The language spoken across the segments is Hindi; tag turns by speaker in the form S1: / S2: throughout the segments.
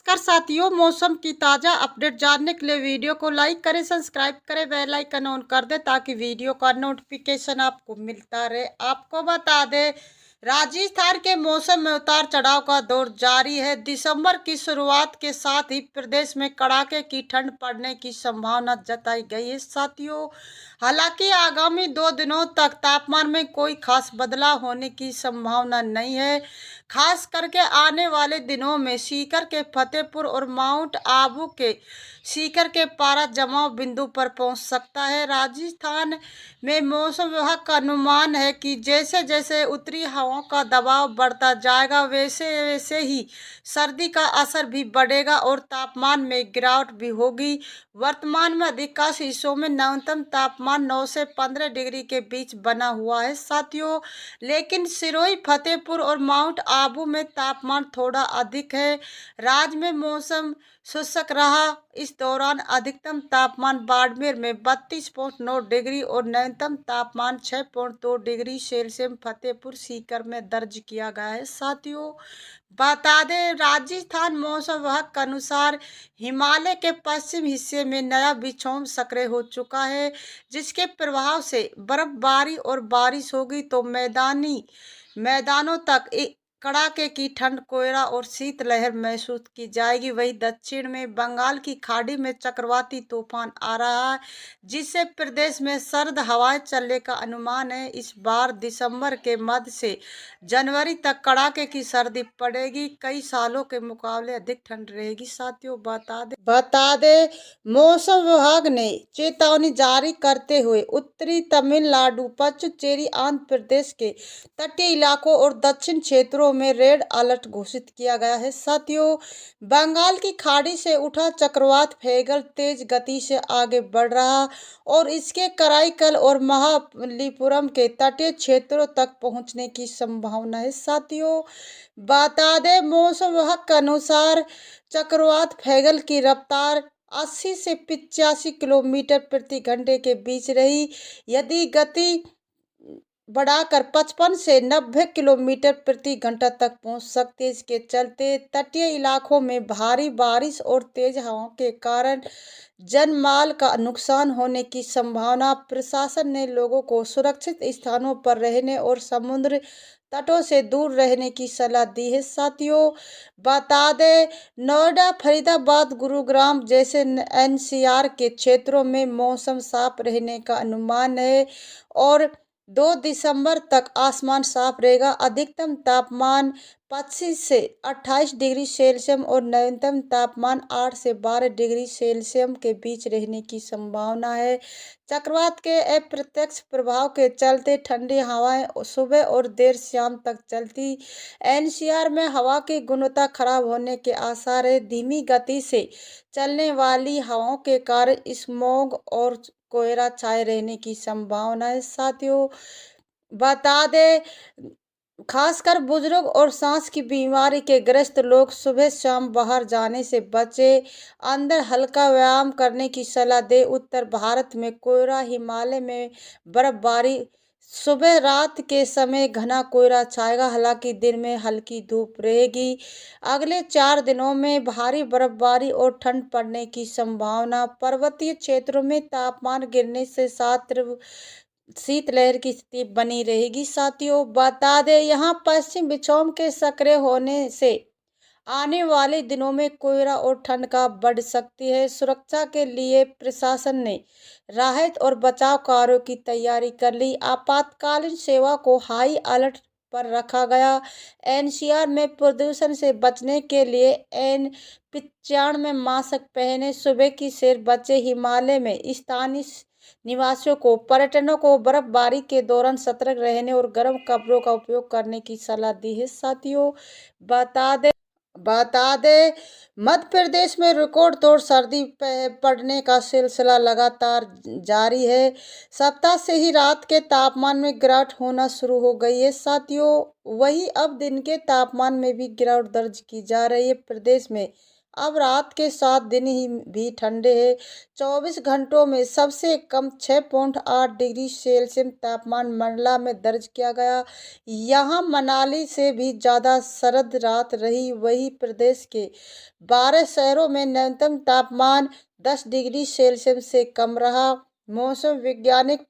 S1: नमस्कार साथियों, मौसम की ताज़ा अपडेट जानने के लिए वीडियो को लाइक करें, सब्सक्राइब करें, बेल आइकन ऑन कर दें ताकि वीडियो का नोटिफिकेशन आपको मिलता रहे। आपको बता दें, राजस्थान के मौसम में उतार चढ़ाव का दौर जारी है। दिसंबर की शुरुआत के साथ ही प्रदेश में कड़ाके की ठंड पड़ने की संभावना जताई गई है साथियों। हालांकि आगामी 2 दिनों तक तापमान में कोई खास बदलाव होने की संभावना नहीं है। खास करके आने वाले दिनों में सीकर के फतेहपुर और माउंट आबू के सीकर के पारा जमाव बिंदु पर पहुंच सकता है। राजस्थान में मौसम विभाग का अनुमान है कि जैसे जैसे उत्तरी हवाओं का दबाव बढ़ता जाएगा वैसे वैसे ही सर्दी का असर भी बढ़ेगा और तापमान में गिरावट भी होगी। वर्तमान में अधिकांश हिस्सों में न्यूनतम तापमान 9 से 15 डिग्री के बीच बना हुआ है साथियों, लेकिन सिरोही, फतेहपुर और माउंट आबू में तापमान थोड़ा अधिक है। राज्य में मौसम शुष्क रहा। इस दौरान अधिकतम तापमान बाड़मेर में 32.9 डिग्री और न्यूनतम तापमान 6.2 डिग्री सेल्सियस फतेहपुर सीकर में दर्ज किया गया है साथियों। बता दें, राजस्थान मौसम विभाग के अनुसार हिमालय के पश्चिम हिस्से में नया विक्षोभ सक्रिय हो चुका है, जिसके प्रभाव से बर्फबारी और बारिश होगी तो मैदानों तक कड़ाके की ठंड, कोहरा और शीतलहर महसूस की जाएगी। वहीं दक्षिण में बंगाल की खाड़ी में चक्रवाती तूफान आ रहा है, जिससे प्रदेश में सर्द हवाएं चलने का अनुमान है। इस बार दिसंबर के मध्य से जनवरी तक कड़ाके की सर्दी पड़ेगी। कई सालों के मुकाबले अधिक ठंड रहेगी साथियों। बता दे मौसम विभाग ने चेतावनी जारी करते हुए उत्तरी तमिलनाडु, पचुचेरी, आंध्र प्रदेश के तटीय इलाकों और दक्षिण क्षेत्रों में रेड अलर्ट घोषित किया गया है साथियों। बंगाल की खाड़ी से उठा चक्रवात फेगल तेज गति से आगे बढ़ रहा और इसके कराईकल और महाबलीपुरम के तटीय क्षेत्रों तक पहुंचने की संभावना है साथियों। बता दें, मौसम विभाग के अनुसार चक्रवात फेगल की रफ्तार 80 से 85 किलोमीटर प्रति घंटे के बीच रही। यदि गति बढ़ाकर 55 से 90 किलोमीटर प्रति घंटा तक पहुंच सकते हैं। इसके चलते तटीय इलाकों में भारी बारिश और तेज हवाओं के कारण जनमाल का नुकसान होने की संभावना। प्रशासन ने लोगों को सुरक्षित स्थानों पर रहने और समुद्र तटों से दूर रहने की सलाह दी है साथियों। बता दें, नोएडा, फरीदाबाद, गुरुग्राम जैसे एनसीआर के क्षेत्रों में मौसम साफ रहने का अनुमान है और 2 दिसंबर तक आसमान साफ रहेगा। अधिकतम तापमान 25 से 28 डिग्री सेल्सियस और न्यूनतम तापमान 8 से 12 डिग्री सेल्सियस के बीच रहने की संभावना है। चक्रवात के अप्रत्यक्ष प्रभाव के चलते ठंडी हवाएं सुबह और देर शाम तक चलती। एनसीआर में हवा की गुणवत्ता खराब होने के आसार है। धीमी गति से चलने वाली हवाओं के कारण स्मॉग और कोहरा छाए रहने की संभावना है साथियों। बता दें, खासकर बुजुर्ग और सांस की बीमारी के ग्रस्त लोग सुबह शाम बाहर जाने से बचे। अंदर हल्का व्यायाम करने की सलाह दे। उत्तर भारत में कोहरा, हिमालय में बर्फबारी, सुबह रात के समय घना कोहरा छाएगा, हालांकि दिन में हल्की धूप रहेगी। अगले 4 दिनों में भारी बर्फबारी और ठंड पड़ने की संभावना। पर्वतीय क्षेत्रों में तापमान गिरने से साथ शीतलहर की स्थिति बनी रहेगी साथियों। बता दें, यहाँ पश्चिम विक्षोभ के सक्रिय होने से आने वाले दिनों में कोहरा और ठंड का बढ़ सकती है। सुरक्षा के लिए प्रशासन ने राहत और बचाव कार्यों की तैयारी कर ली। आपातकालीन सेवा को हाई अलर्ट पर रखा गया। एनसीआर में प्रदूषण से बचने के लिए N95 मास्क पहने, सुबह की सैर बचे। हिमालय में स्थानीय निवासियों को, पर्यटकों को बर्फबारी के दौरान सतर्क रहने और गर्म कपड़ों का उपयोग करने की सलाह दी है साथियों। बता दें, मध्य प्रदेश में रिकॉर्ड तोड़ सर्दी पड़ने का सिलसिला लगातार जारी है। सप्ताह से ही रात के तापमान में गिरावट होना शुरू हो गई है साथियों। वहीं अब दिन के तापमान में भी गिरावट दर्ज की जा रही है। प्रदेश में अब रात के साथ दिन ही भी ठंडे हैं। 24 घंटों में सबसे कम 6.8 डिग्री सेल्सियस तापमान मंडला में दर्ज किया गया। यहाँ मनाली से भी ज़्यादा सर्द रात रही। वही प्रदेश के 12 शहरों में न्यूनतम तापमान 10 डिग्री सेल्सियस से कम रहा। मौसम वैज्ञानिक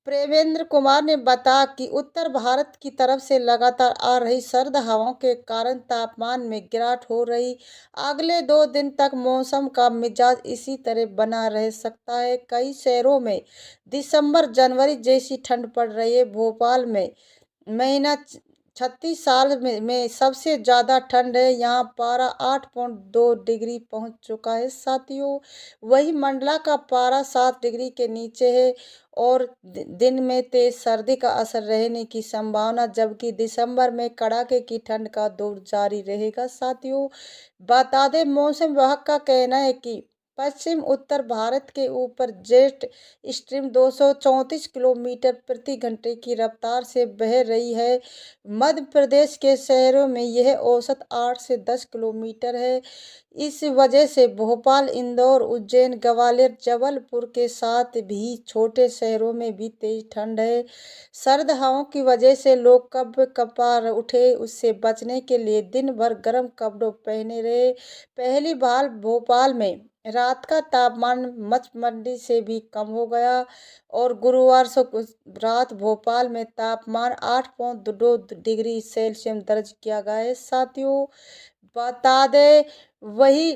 S1: प्रेमेंद्र कुमार ने बताया कि उत्तर भारत की तरफ से लगातार आ रही सर्द हवाओं के कारण तापमान में गिरावट हो रही। अगले 2 दिन तक मौसम का मिजाज इसी तरह बना रह सकता है। कई शहरों में दिसंबर जनवरी जैसी ठंड पड़ रही है। भोपाल में महीना 36 साल में सबसे ज़्यादा ठंड है। यहाँ पारा 8.2 डिग्री पहुँच चुका है साथियों। वही मंडला का पारा 7 डिग्री के नीचे है और दिन में तेज सर्दी का असर रहने की संभावना, जबकि दिसंबर में कड़ाके की ठंड का दौर जारी रहेगा साथियों। बता दें, मौसम विभाग का कहना है कि पश्चिम उत्तर भारत के ऊपर जेट स्ट्रीम 234 किलोमीटर प्रति घंटे की रफ्तार से बह रही है। मध्य प्रदेश के शहरों में यह औसत 8 से 10 किलोमीटर है। इस वजह से भोपाल, इंदौर, उज्जैन, ग्वालियर, जबलपुर के साथ भी छोटे शहरों में भी तेज ठंड है। सर्द हवाओं की वजह से लोग कब कपार उठे, उससे बचने के लिए दिन भर गर्म कपड़े पहने रहे। पहली बार भोपाल में रात का तापमान मचमंडी से भी कम हो गया और गुरुवार से रात भोपाल में तापमान 8.2 डिग्री सेल्सियस दर्ज किया गया है साथियों। बता दें, वही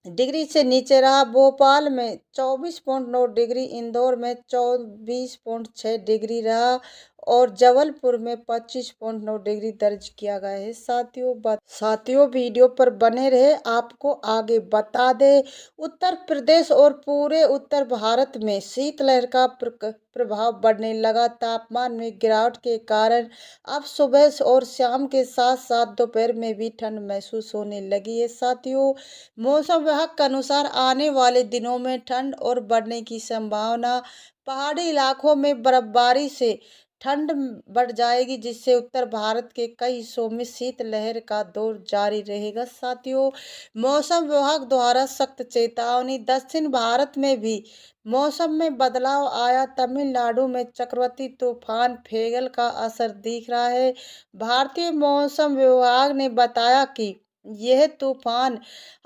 S1: डिग्री से नीचे रहा भोपाल में 24.9 डिग्री, इंदौर में 24.6 डिग्री रहा और जबलपुर में 25.9 डिग्री दर्ज किया गया है साथियों वीडियो पर बने रहे। आपको आगे बता दे, उत्तर प्रदेश और पूरे उत्तर भारत में शीतलहर का प्रभाव बढ़ने लगा। तापमान में गिरावट के कारण अब सुबह और शाम के साथ साथ दोपहर में भी ठंड महसूस होने लगी है साथियों। मौसम विभाग के अनुसार आने वाले दिनों में ठंड और बढ़ने की संभावना। पहाड़ी इलाकों में बर्फबारी से ठंड बढ़ जाएगी, जिससे उत्तर भारत के कई हिस्सों में शीतलहर का दौर जारी रहेगा साथियों। मौसम विभाग द्वारा सख्त चेतावनी। दक्षिण भारत में भी मौसम में बदलाव आया। तमिलनाडु में चक्रवाती तूफान फेगल का असर दिख रहा है। भारतीय मौसम विभाग ने बताया कि यह तूफान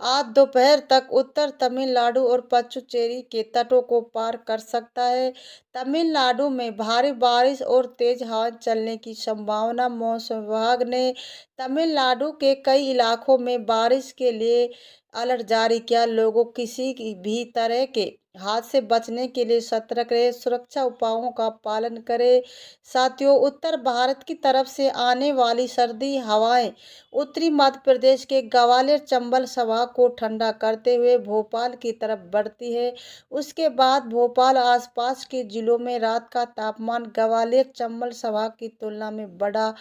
S1: आज दोपहर तक उत्तर तमिलनाडु और पुडुचेरी के तटों को पार कर सकता है। तमिलनाडु में भारी बारिश और तेज हवा चलने की संभावना। मौसम विभाग ने तमिलनाडु के कई इलाकों में बारिश के लिए अलर्ट जारी किया। लोगों किसी भी तरह के हाथ से बचने के लिए सतर्क रहे, सुरक्षा उपायों का पालन करें साथियों। उत्तर भारत की तरफ से आने वाली सर्दी हवाएं उत्तरी मध्य प्रदेश के ग्वालियर चंबल संभाग को ठंडा करते हुए भोपाल की तरफ बढ़ती है। उसके बाद भोपाल आसपास के जिलों में रात का तापमान ग्वालियर चंबल संभाग की तुलना में बढ़ा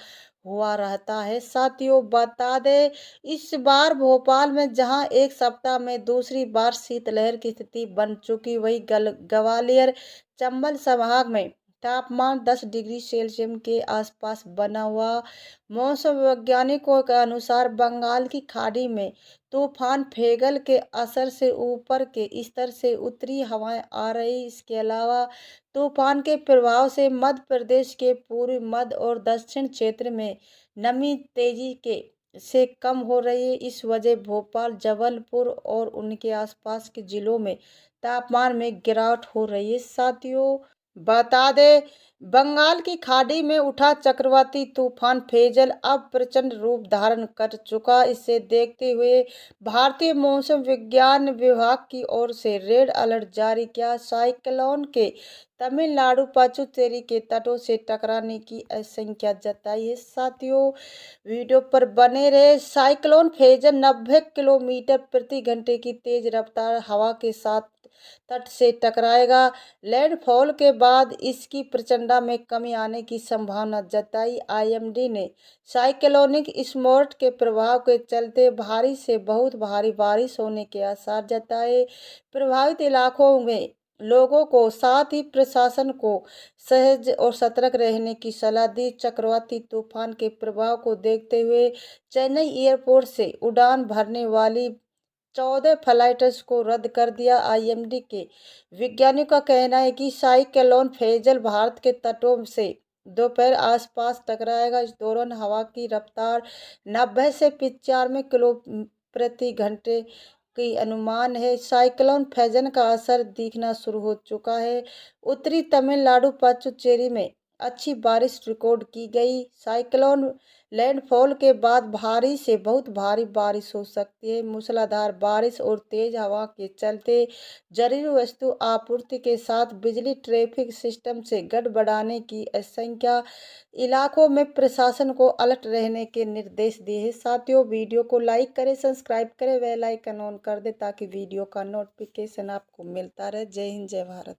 S1: हुआ रहता है साथियों। बता दें, इस बार भोपाल में जहां एक सप्ताह में दूसरी बार शीतलहर की स्थिति बन चुकी, वही ग्वालियर चंबल संभाग में तापमान 10 डिग्री सेल्सियस के आसपास बना हुआ। मौसम वैज्ञानिकों के अनुसार बंगाल की खाड़ी में तूफान फेगल के असर से ऊपर के स्तर से उत्तरी हवाएं आ रही। इसके अलावा तूफान के प्रभाव से मध्य प्रदेश के पूर्वी, मध्य और दक्षिण क्षेत्र में नमी तेजी के से कम हो रही है। इस वजह भोपाल, जबलपुर और उनके आसपास के जिलों में तापमान में गिरावट हो रही है साथियों। बता दें, बंगाल की खाड़ी में उठा चक्रवाती तूफान फेजल अब प्रचंड रूप धारण कर चुका। इसे देखते हुए भारतीय मौसम विज्ञान विभाग की ओर से रेड अलर्ट जारी किया। साइक्लोन के तमिलनाडु, पुडुचेरी के तटों से टकराने की आशंका जताई है साथियों। वीडियो पर बने रहे। साइक्लोन फेजल 90 किलोमीटर प्रति घंटे की तेज रफ्तार हवा के साथ तट से टकराएगा। लैंडफॉल के बाद इसकी प्रचंडता में कमी आने की संभावना जताई। आईएमडी ने साइक्लोनिक स्मॉर्ट के प्रभाव के चलते भारी से बहुत भारी बारिश होने के आसार जताए। प्रभावित इलाकों में लोगों को साथ ही प्रशासन को सहज और सतर्क रहने की सलाह दी। चक्रवाती तूफान के प्रभाव को देखते हुए चेन्नई एयरपोर्ट से उड़ान भरने वाली 14 फ्लाइट्स को रद्द कर दिया। आईएमडी के वैज्ञानिकों का कहना है कि साइक्लोन फेजल भारत के तटों से दोपहर आसपास टकराएगा। इस दौरान हवा की रफ्तार 90 से 95 किलो प्रति घंटे की अनुमान है। साइक्लोन फैजन का असर दिखना शुरू हो चुका है। उत्तरी तमिलनाडु पचुचेरी में अच्छी बारिश रिकॉर्ड की गई। साइक्लोन लैंडफॉल के बाद भारी से बहुत भारी बारिश हो सकती है। मूसलाधार बारिश और तेज हवा के चलते जरूरी वस्तु आपूर्ति के साथ बिजली ट्रैफिक सिस्टम से गड़बड़ाने की आशंका। इलाकों में प्रशासन को अलर्ट रहने के निर्देश दिए हैं। साथियों, वीडियो को लाइक करें, सब्सक्राइब करें, बेल आइकन ऑन कर दें ताकि वीडियो का नोटिफिकेशन आपको मिलता रहे। जय हिंद, जय भारत।